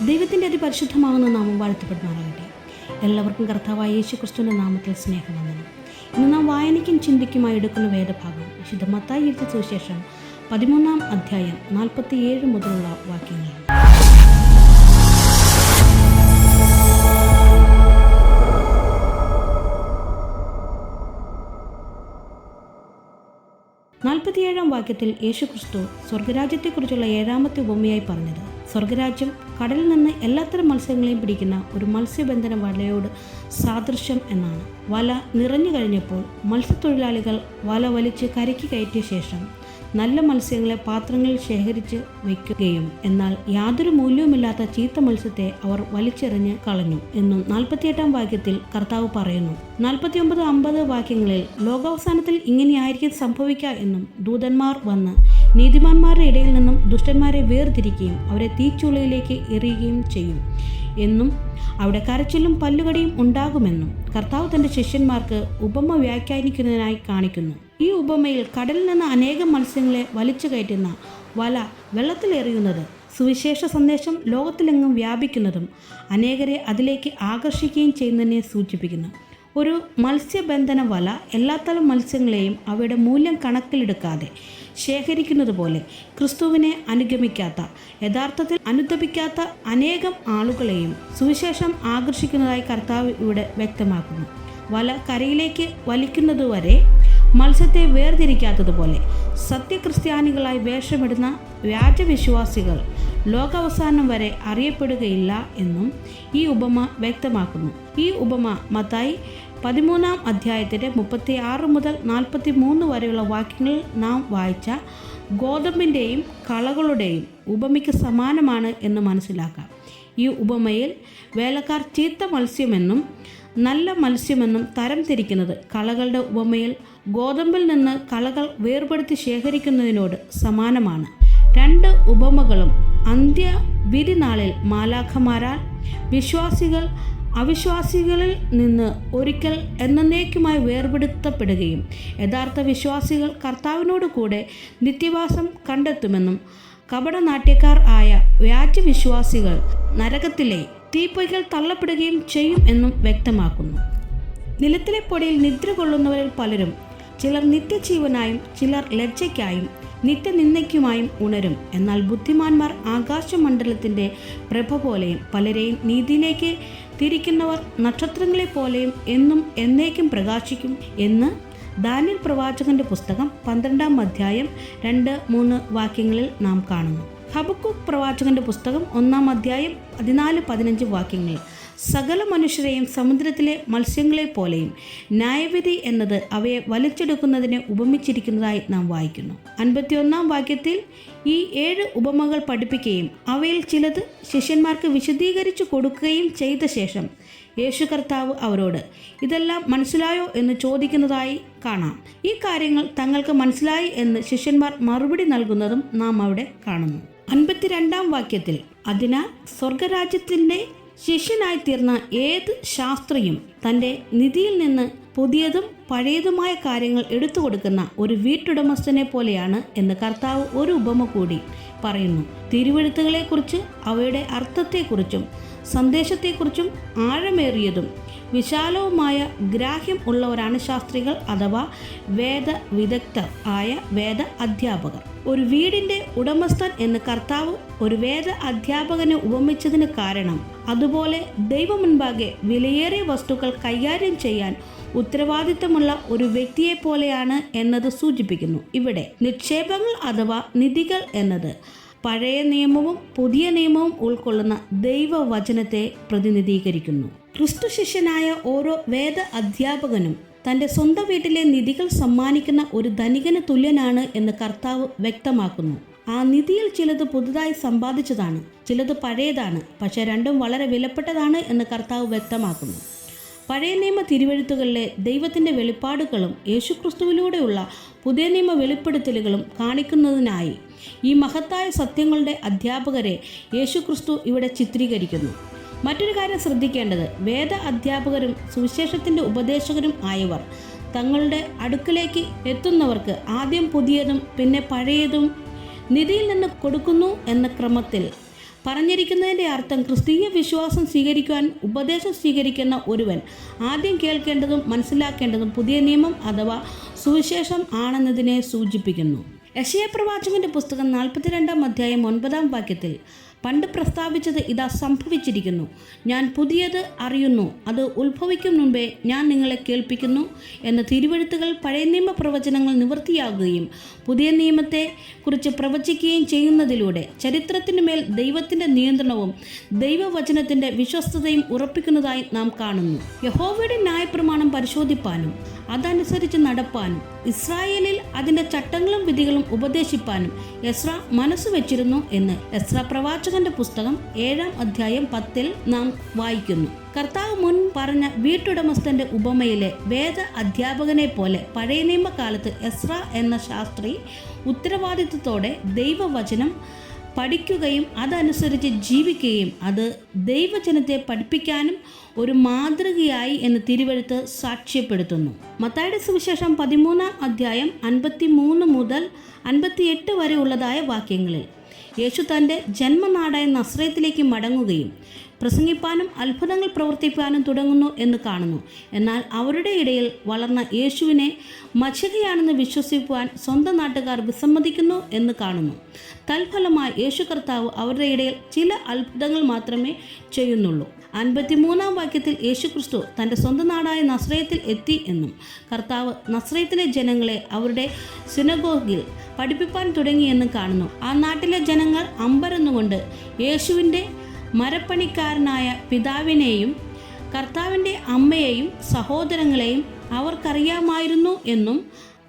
ദൈവത്തിൻ്റെ അതിപരിശുദ്ധമാകുന്ന നാമം വാഴ്ത്തപ്പെടുമാറാകട്ടെ. എല്ലാവർക്കും കർത്താവായ യേശു ക്രിസ്തുവിൻ്റെ നാമത്തിൽ സ്നേഹവന്ദനം. ഇന്ന് നാം വായനയ്ക്കും ചിന്തയ്ക്കുമായി എടുക്കുന്ന വേദഭാഗം വിശുദ്ധ മത്തായി എഴുതിയ സുവിശേഷം 13-ാം അധ്യായം 47 മുതലുള്ള വാക്യങ്ങളാണ്. വാക്യത്തിൽ യേശുക്രിസ്തു സ്വർഗരാജ്യത്തെക്കുറിച്ചുള്ള 7-ാമത്തെ ഉപമയായി പറഞ്ഞത്, സ്വർഗരാജ്യം കടലിൽ നിന്ന് എല്ലാത്തരം മത്സ്യങ്ങളെയും പിടിക്കുന്ന ഒരു മത്സ്യബന്ധന വലയോട് സാദൃശ്യം എന്നാണ്. വല നിറഞ്ഞു കഴിഞ്ഞപ്പോൾ മത്സ്യത്തൊഴിലാളികൾ വല വലിച്ച് കരയ്ക്ക് കയറ്റിയ ശേഷം നല്ല മത്സ്യങ്ങളെ പാത്രങ്ങളിൽ ശേഖരിച്ച് വയ്ക്കുകയും എന്നാൽ യാതൊരു മൂല്യവുമില്ലാത്ത ചീത്ത മത്സ്യത്തെ അവർ വലിച്ചെറിഞ്ഞ് കളഞ്ഞു എന്നും 48-ാം വാക്യത്തിൽ കർത്താവ് പറയുന്നു. 49-50 വാക്യങ്ങളിൽ ലോകാവസാനത്തിൽ ഇങ്ങനെയായിരിക്കും സംഭവിക്കുക എന്നും ദൂതന്മാർ വന്ന് നീതിമാന്മാരുടെ ഇടയിൽ നിന്നും ദുഷ്ടന്മാരെ വേർതിരിക്കുകയും അവരെ തീച്ചൂളയിലേക്ക് എറിയുകയും ചെയ്യും എന്നും അവിടെ കരച്ചിലും പല്ലുകടിയും ഉണ്ടാകുമെന്നും കർത്താവ് തൻ്റെ ശിഷ്യന്മാർക്ക് ഉപമ വ്യാഖ്യാനിക്കുന്നതിനായി കാണിക്കുന്നു. ഈ ഉപമയിൽ കടലിൽ നിന്ന് അനേകം മത്സ്യങ്ങളെ വലിച്ചു കയറ്റുന്ന വല വെള്ളത്തിലെറിയുന്നത് സുവിശേഷ സന്ദേശം ലോകത്തിലെങ്ങും വ്യാപിക്കുന്നതും അനേകരെ അതിലേക്ക് ആകർഷിക്കുകയും ചെയ്യുന്നതിനെ സൂചിപ്പിക്കുന്നു. ഒരു മത്സ്യബന്ധന വല എല്ലാത്തരം മത്സ്യങ്ങളെയും അവയുടെ മൂല്യം കണക്കിലെടുക്കാതെ ശേഖരിക്കുന്നത് പോലെ ക്രിസ്തുവിനെ അനുഗമിക്കാത്ത, യഥാർത്ഥത്തിൽ അനുദപിക്കാത്ത അനേകം ആളുകളെയും സുവിശേഷം ആകർഷിക്കുന്നതായി കർത്താവ് ഇവിടെ വ്യക്തമാക്കുന്നു. വല കരയിലേക്ക് വലിക്കുന്നതുവരെ മത്സ്യത്തെ വേർതിരിക്കാത്തതുപോലെ സത്യക്രിസ്ത്യാനികളായി വേഷമിടുന്ന വ്യാജവിശ്വാസികൾ ലോകാവസാനം വരെ അറിയപ്പെടുകയില്ല എന്നും ഈ ഉപമ വ്യക്തമാക്കുന്നു. ഈ ഉപമ മത്തായി 13-ാം അധ്യായത്തിൻ്റെ 36 മുതൽ 43 വരെയുള്ള വാക്യങ്ങളിൽ നാം വായിച്ച ഗോതമ്പിൻ്റെയും കളകളുടെയും ഉപമയ്ക്ക് സമാനമാണ് എന്ന് മനസ്സിലാക്കാം. ഈ ഉപമയിൽ വേലക്കാർ ചീത്ത മത്സ്യമെന്നും നല്ല മത്സ്യമെന്നും തരം തിരിക്കുന്നത് കളകളുടെ ഉപമയിൽ ഗോതമ്പിൽ നിന്ന് കളകൾ വേർപെടുത്തി ശേഖരിക്കുന്നതിനോട് സമാനമാണ്. രണ്ട് ഉപമകളും അന്ത്യവിധി നാളിൽ മാലാഖമാരാൽ വിശ്വാസികൾ അവിശ്വാസികളിൽ നിന്ന് ഒരിക്കൽ എന്നേക്കുമായി വേർപെടുത്തപ്പെടുകയും യഥാർത്ഥ വിശ്വാസികൾ കർത്താവിനോട് കൂടെ നിത്യവാസം കണ്ടെത്തുമെന്നും കപടനാട്യക്കാർ ആയ വ്യാജവിശ്വാസികൾ നരകത്തിലെ തീപ്പൊയ്കൾ തള്ളപ്പെടുകയും ചെയ്യും എന്നും വ്യക്തമാക്കുന്നു. നിലത്തിലെ പൊടിയിൽ നിദ്ര കൊള്ളുന്നവരിൽ പലരും ചിലർ നിത്യജീവനായും ചിലർ ലജ്ജയ്ക്കായും നിത്യനിന്ദയ്ക്കുമായും ഉണരും. എന്നാൽ ബുദ്ധിമാന്മാർ ആകാശമണ്ഡലത്തിൻ്റെ പ്രഭ പോലെയും പലരെയും നീതിയിലേക്ക് തിരിക്കുന്നവർ നക്ഷത്രങ്ങളെപ്പോലെയും എന്നും എന്നേക്കും പ്രകാശിക്കും എന്ന് ദാനിയേൽ പ്രവാചകന്റെ പുസ്തകം 12-ാം അധ്യായം 2-3 വാക്യങ്ങളിൽ നാം കാണുന്നു. ഹബക്കൂക്ക് പ്രവാചകന്റെ പുസ്തകം 1-ാം അധ്യായം 14-15 വാക്യങ്ങളിൽ സകല മനുഷ്യരെയും സമുദ്രത്തിലെ മത്സ്യങ്ങളെപ്പോലെയും ന്യായവിധി എന്നത് അവയെ വലിച്ചെടുക്കുന്നതിനെ ഉപമിച്ചിരിക്കുന്നതായി നാം വായിക്കുന്നു. 51-ാം വാക്യത്തിൽ ഈ 7 ഉപമകൾ പഠിപ്പിക്കുകയും അവയിൽ ചിലത് ശിഷ്യന്മാർക്ക് വിശദീകരിച്ചു കൊടുക്കുകയും ചെയ്ത ശേഷം യേശു കർത്താവ് അവരോട് ഇതെല്ലാം മനസ്സിലായോ എന്ന് ചോദിക്കുന്നതായി കാണാം. ഈ കാര്യങ്ങൾ തങ്ങൾക്ക് മനസ്സിലായി എന്ന് ശിഷ്യന്മാർ മറുപടി നൽകുന്നതും നാം അവിടെ കാണുന്നു. 52-ാം വാക്യത്തിൽ അതിനാൽ സ്വർഗരാജ്യത്തിൻ്റെ ശിഷ്യനായി തീർന്ന ഏത് ശാസ്ത്രിയും തൻ്റെ നിധിയിൽ നിന്ന് പുതിയതും പഴയതുമായ കാര്യങ്ങൾ എടുത്തു കൊടുക്കുന്ന ഒരു വീട്ടുടമസ്ഥനെ പോലെയാണ് എന്ന് കർത്താവ് ഒരു ഉപമ കൂടി പറയുന്നു. തിരുവെഴുത്തുകളെക്കുറിച്ച് അവയുടെ അർത്ഥത്തെക്കുറിച്ചും സന്ദേശത്തെക്കുറിച്ചും ആഴമേറിയതും വിശാലവുമായ ഗ്രാഹ്യം ഉള്ളവരാണ് ശാസ്ത്രികൾ അഥവാ വേദ വിദഗ്ധർ ആയ വേദ അധ്യാപകർ. ഒരു വീടിൻ്റെ ഉടമസ്ഥൻ എന്ന് കർത്താവ് ഒരു വേദ അധ്യാപകനെ ഉപമിച്ചതിന് കാരണം അതുപോലെ ദൈവമുൻപാകെ വിലയേറിയ വസ്തുക്കൾ കൈകാര്യം ചെയ്യാൻ ഉത്തരവാദിത്തമുള്ള ഒരു വ്യക്തിയെ പോലെയാണ് എന്നത് സൂചിപ്പിക്കുന്നു. ഇവിടെ നിക്ഷേപങ്ങൾ അഥവാ നിധികൾ എന്നത് പഴയ നിയമവും പുതിയ നിയമവും ഉൾക്കൊള്ളുന്ന ദൈവവചനത്തെ പ്രതിനിധീകരിക്കുന്നു. ക്രിസ്തു ശിഷ്യനായ ഓരോ വേദ അധ്യാപകനും തൻ്റെ സ്വന്തം വീട്ടിലെ നിധികൾ സമ്മാനിക്കുന്ന ഒരു ധനികന് തുല്യനാണ് എന്ന് കർത്താവ് വ്യക്തമാക്കുന്നു. ആ നിധിയിൽ ചിലത് പുതുതായി സമ്പാദിച്ചതാണ്, ചിലത് പഴയതാണ്, പക്ഷേ രണ്ടും വളരെ വിലപ്പെട്ടതാണ് എന്ന് കർത്താവ് വ്യക്തമാക്കുന്നു. പഴയ നിയമ തിരുവെഴുത്തുകളിലെ ദൈവത്തിൻ്റെ വെളിപ്പാടുകളും യേശുക്രിസ്തുവിലൂടെയുള്ള പുതിയ നിയമ വെളിപ്പെടുത്തലുകളും കാണിക്കുന്നതിനായി ഈ മഹത്തായ സത്യങ്ങളുടെ അധ്യാപകരെ യേശുക്രിസ്തു ഇവിടെ ചിത്രീകരിക്കുന്നു. മറ്റൊരു കാര്യം ശ്രദ്ധിക്കേണ്ടത്, വേദ അധ്യാപകരും സുവിശേഷത്തിൻ്റെ ഉപദേശകരും ആയവർ തങ്ങളുടെ അടുക്കലേക്ക് എത്തുന്നവർക്ക് ആദ്യം പുതിയതും പിന്നെ പഴയതും നിധിയിൽ നിന്ന് കൊടുക്കുന്നു എന്ന ക്രമത്തിൽ പറഞ്ഞിരിക്കുന്നതിൻ്റെ അർത്ഥം ക്രിസ്തീയ വിശ്വാസം സ്വീകരിക്കുവാൻ ഉപദേശം സ്വീകരിക്കുന്ന ഒരുവൻ ആദ്യം കേൾക്കേണ്ടതും മനസ്സിലാക്കേണ്ടതും പുതിയ നിയമം അഥവാ സുവിശേഷം ആണെന്നതിനെ സൂചിപ്പിക്കുന്നു. യെശയ്യാ പ്രവാചകന്റെ പുസ്തകം 42-ാം അധ്യായം 9-ാം വാക്യത്തിൽ പണ്ട് പ്രസ്താവിച്ചത് ഇതാ സംഭവിച്ചിരിക്കുന്നു, ഞാൻ പുതിയത് അറിയുന്നു, അത് ഉത്ഭവിക്കും മുമ്പേ ഞാൻ നിങ്ങളെ കേൾപ്പിക്കുന്നു എന്ന തിരുവെഴുത്തുകൾ പഴയ നിയമ പ്രവചനങ്ങൾ നിവൃത്തിയാകുകയും പുതിയ നിയമത്തെ കുറിച്ച് പ്രവചിക്കുകയും ചെയ്യുന്നതിലൂടെ ചരിത്രത്തിനു മേൽ ദൈവത്തിൻ്റെ നിയന്ത്രണവും ദൈവവചനത്തിൻ്റെ വിശ്വസ്തതയും ഉറപ്പിക്കുന്നതായി നാം കാണുന്നു. യഹോവയുടെ ന്യായപ്രമാണം പരിശോധിപ്പാനും അതനുസരിച്ച് നടപ്പാനും ഇസ്രായേലിൽ അതിൻ്റെ ചട്ടങ്ങളും വിധികളും ഉപദേശിപ്പാനും എസ്രാ മനസ്സ് വെച്ചിരുന്നു എന്ന് എസ്രാ പ്രവാചകന്റെ പുസ്തകം 7-ാം അധ്യായം 10-ൽ നാം വായിക്കുന്നു. കർത്താവ് മുൻ പറഞ്ഞ വീട്ടുടമസ്ഥന്റെ ഉപമയിലെ വേദ അധ്യാപകനെ പോലെ പഴയ നിയമകാലത്ത് എസ്രാ എന്ന ശാസ്ത്രി ഉത്തരവാദിത്വത്തോടെ ദൈവവചനം പഠിക്കുകയും അതനുസരിച്ച് ജീവിക്കുകയും അത് ദൈവജനത്തെ പഠിപ്പിക്കാനും ഒരു മാതൃകയായി എന്ന് തിരുവെഴുത്ത് സാക്ഷ്യപ്പെടുത്തുന്നു. മത്തായിയുടെ സുവിശേഷം 13-ാം അധ്യായം 53 മുതൽ 58 വരെ ഉള്ളതായ വാക്യങ്ങളിൽ യേശു തൻ്റെ ജന്മനാടായ നസ്രയത്തിലേക്ക് മടങ്ങുകയും പ്രസംഗിപ്പാനും അത്ഭുതങ്ങൾ പ്രവർത്തിപ്പാനും തുടങ്ങുന്നു എന്ന് കാണുന്നു. എന്നാൽ അവരുടെ ഇടയിൽ വളർന്ന യേശുവിനെ മച്ചികയാണെന്ന് വിശ്വസിക്കുവാൻ സ്വന്തം നാട്ടുകാർ വിസമ്മതിക്കുന്നു എന്ന് കാണുന്നു. തൽഫലമായി യേശു കർത്താവ് അവരുടെ ഇടയിൽ ചില അത്ഭുതങ്ങൾ മാത്രമേ ചെയ്യുന്നുള്ളൂ. 53-ാം വാക്യത്തിൽ യേശു ക്രിസ്തു തൻ്റെ സ്വന്തം നാടായ നസ്രയത്തിൽ എത്തി എന്നും കർത്താവ് നസ്രയത്തിലെ ജനങ്ങളെ അവരുടെ സിനഗോഗിൽ പഠിപ്പിപ്പാൻ തുടങ്ങിയെന്നും കാണുന്നു. ആ നാട്ടിലെ ജനങ്ങൾ അമ്പരന്നുകൊണ്ട് യേശുവിൻ്റെ മരപ്പണിക്കാരനായ പിതാവിനെയും കർത്താവിൻ്റെ അമ്മയെയും സഹോദരങ്ങളെയും അവർക്കറിയാമായിരുന്നു എന്നും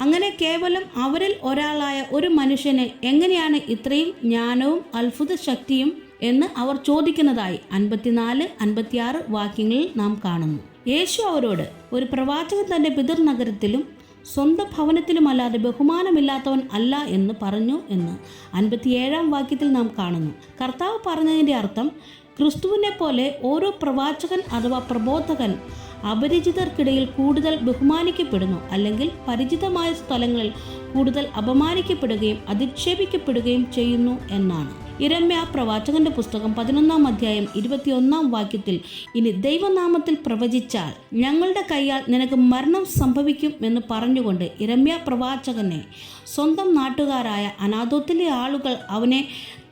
അങ്ങനെ കേവലം അവരിൽ ഒരാളായ ഒരു മനുഷ്യന് എങ്ങനെയാണ് ഇത്രയും ജ്ഞാനവും അത്ഭുത ശക്തിയും എന്ന് അവർ ചോദിക്കുന്നതായി 54-56 വാക്യങ്ങളിൽ നാം കാണുന്നു. യേശു അവരോട്, ഒരു പ്രവാചകൻ തൻ്റെ പിതൃനഗരത്തിലും സ്വന്തം ഭവനത്തിലുമല്ലാതെ ബഹുമാനമില്ലാത്തവൻ അല്ല എന്ന് പറഞ്ഞു എന്ന് 57-ാം വാക്യത്തിൽ നാം കാണുന്നു. കർത്താവ് പറഞ്ഞതിൻ്റെ അർത്ഥം ക്രിസ്തുവിനെ പോലെ ഓരോ പ്രവാചകൻ അഥവാ പ്രബോധകൻ അപരിചിതർക്കിടയിൽ കൂടുതൽ ബഹുമാനിക്കപ്പെടുന്നു, അല്ലെങ്കിൽ പരിചിതമായ സ്ഥലങ്ങളിൽ കൂടുതൽ അപമാനിക്കപ്പെടുകയും അധിക്ഷേപിക്കപ്പെടുകയും ചെയ്യുന്നു എന്നാണ്. യിരെമ്യാ പ്രവാചകന്റെ പുസ്തകം 11-ാം അധ്യായം 21-ാം വാക്യത്തിൽ, ഇനി ദൈവനാമത്തിൽ പ്രവചിച്ചാൽ ഞങ്ങളുടെ കൈയാൽ നിനക്ക് മരണം സംഭവിക്കും എന്ന് പറഞ്ഞുകൊണ്ട് യിരെമ്യാ പ്രവാചകനെ സ്വന്തം നാട്ടുകാരായ അനാഥോത്തിലെ ആളുകൾ അവനെ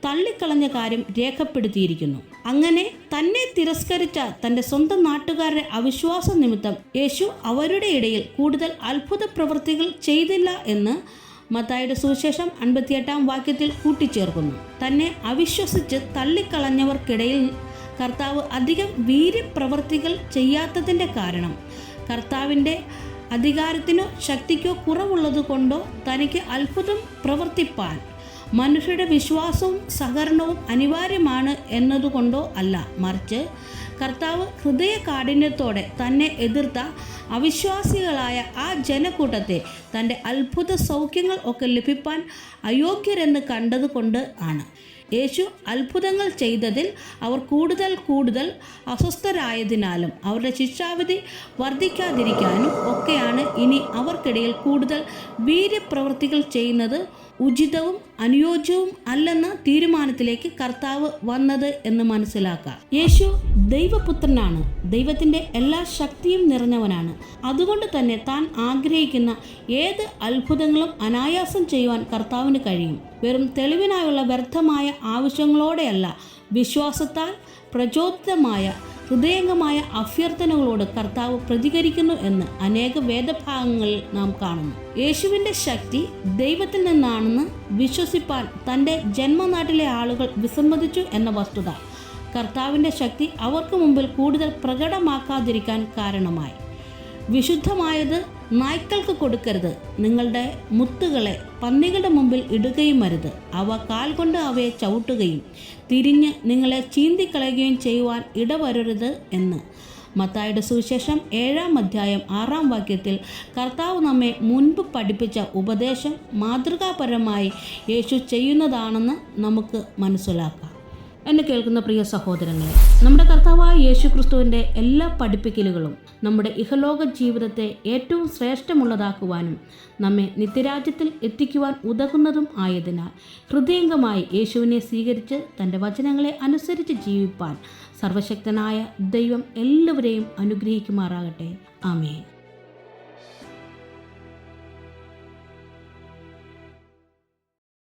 തള്ളിക്കളഞ്ഞ കാര്യം രേഖപ്പെടുത്തിയിരിക്കുന്നു. അങ്ങനെ തന്നെ തിരസ്കരിച്ച തൻ്റെ സ്വന്തം നാട്ടുകാരുടെ അവിശ്വാസ നിമിത്തം യേശു അവരുടെ ഇടയിൽ കൂടുതൽ അത്ഭുത പ്രവൃത്തികൾ ചെയ്തില്ല എന്ന് മത്തായിയുടെ സുവിശേഷം 58-ാം വാക്യത്തിൽ കൂട്ടിച്ചേർക്കുന്നു. തന്നെ അവിശ്വസിച്ച് തള്ളിക്കളഞ്ഞവർക്കിടയിൽ കർത്താവ് അധികം വീര്യപ്രവൃത്തികൾ ചെയ്യാത്തതിൻ്റെ കാരണം കർത്താവിൻ്റെ അധികാരത്തിനോ ശക്തിക്കോ കുറവുള്ളത് കൊണ്ടോ തനിക്ക് അത്ഭുതം പ്രവർത്തിപ്പാൻ മനുഷ്യരുടെ വിശ്വാസവും സഹകരണവും അനിവാര്യമാണ് എന്നതുകൊണ്ടോ അല്ല, മറിച്ച് കർത്താവ് ഹൃദയ കാഠിന്യത്തോടെ തന്നെ എതിർത്ത അവിശ്വാസികളായ ആ ജനക്കൂട്ടത്തെ തൻ്റെ അത്ഭുത സൗഖ്യങ്ങൾ ഒക്കെ ലഭിപ്പാൻ അയോഗ്യരെന്ന് കണ്ടതുകൊണ്ട് ആണ്. യേശു അത്ഭുതങ്ങൾ ചെയ്തതിൽ അവർ കൂടുതൽ അസ്വസ്ഥരായതിനാലും അവരുടെ ശിക്ഷാവിധി വർദ്ധിക്കാതിരിക്കാനും ഒക്കെയാണ് ഇനി അവർക്കിടയിൽ കൂടുതൽ വീര്യപ്രവൃത്തികൾ ചെയ്യുന്നത് ഉചിതവും അനുയോജ്യവും അല്ലെന്ന തീരുമാനത്തിലേക്ക് കർത്താവ് വന്നത് എന്ന് മനസ്സിലാക്കാം. യേശു ദൈവപുത്രനാണ്, ദൈവത്തിൻ്റെ എല്ലാ ശക്തിയും നിറഞ്ഞവനാണ്. അതുകൊണ്ട് തന്നെ താൻ ആഗ്രഹിക്കുന്ന ഏത് അത്ഭുതങ്ങളും അനായാസം ചെയ്യുവാൻ കർത്താവിന് കഴിയും. വെറും തെളിവിനായുള്ള വ്യർത്ഥമായ ആവശ്യങ്ങളോടെയല്ല, വിശ്വാസത്താൽ പ്രചോദിതമായ ഹൃദയംഗമായ അഭ്യർത്ഥനകളോട് കർത്താവ് പ്രതികരിക്കുന്നു എന്ന് അനേക വേദഭാഗങ്ങളിൽ നാം കാണുന്നു. യേശുവിൻ്റെ ശക്തി ദൈവത്തിൽ നിന്നാണെന്ന് വിശ്വസിപ്പാൻ തൻ്റെ ജന്മനാട്ടിലെ ആളുകൾ വിസമ്മതിച്ചു എന്ന വസ്തുത കർത്താവിൻ്റെ ശക്തി അവർക്ക് മുമ്പിൽ കൂടുതൽ പ്രകടമാക്കാതിരിക്കാൻ കാരണമായി. വിശുദ്ധമായത് നായ്ക്കൾക്ക് കൊടുക്കരുത്, നിങ്ങളുടെ മുത്തുകളെ പന്നികളുടെ മുമ്പിൽ ഇടുകയും അരുത്, അവ കാൽ കൊണ്ട് അവയെ ചവിട്ടുകയും തിരിഞ്ഞ് നിങ്ങളെ ചീന്തിക്കളയുകയും ചെയ്യുവാൻ ഇടവരരുത് എന്ന് മത്തായിയുടെ സുവിശേഷം 7-ാം അധ്യായം 6-ാം വാക്യത്തിൽ കർത്താവ് നമ്മെ മുൻപ് പഠിപ്പിച്ച ഉപദേശം മാതൃകാപരമായി യേശു ചെയ്യുന്നതാണെന്ന് നമുക്ക് മനസ്സിലാക്കാം. എന്നെ കേൾക്കുന്ന പ്രിയ സഹോദരങ്ങളെ, നമ്മുടെ കർത്താവായ യേശു ക്രിസ്തുവിൻ്റെ എല്ലാ പഠിപ്പിക്കലുകളും നമ്മുടെ ഇഹലോക ജീവിതത്തെ ഏറ്റവും ശ്രേഷ്ഠമുള്ളതാക്കുവാനും നമ്മെ നിത്യരാജ്യത്തിൽ എത്തിക്കുവാൻ ഉതകുന്നതും ആയതിനാൽ ഹൃദയംഗമായി യേശുവിനെ സ്വീകരിച്ച് തൻ്റെ വചനങ്ങളെ അനുസരിച്ച് ജീവിപ്പാൻ സർവശക്തനായ ദൈവം എല്ലാവരെയും അനുഗ്രഹിക്കുമാറാകട്ടെ. ആമേൻ.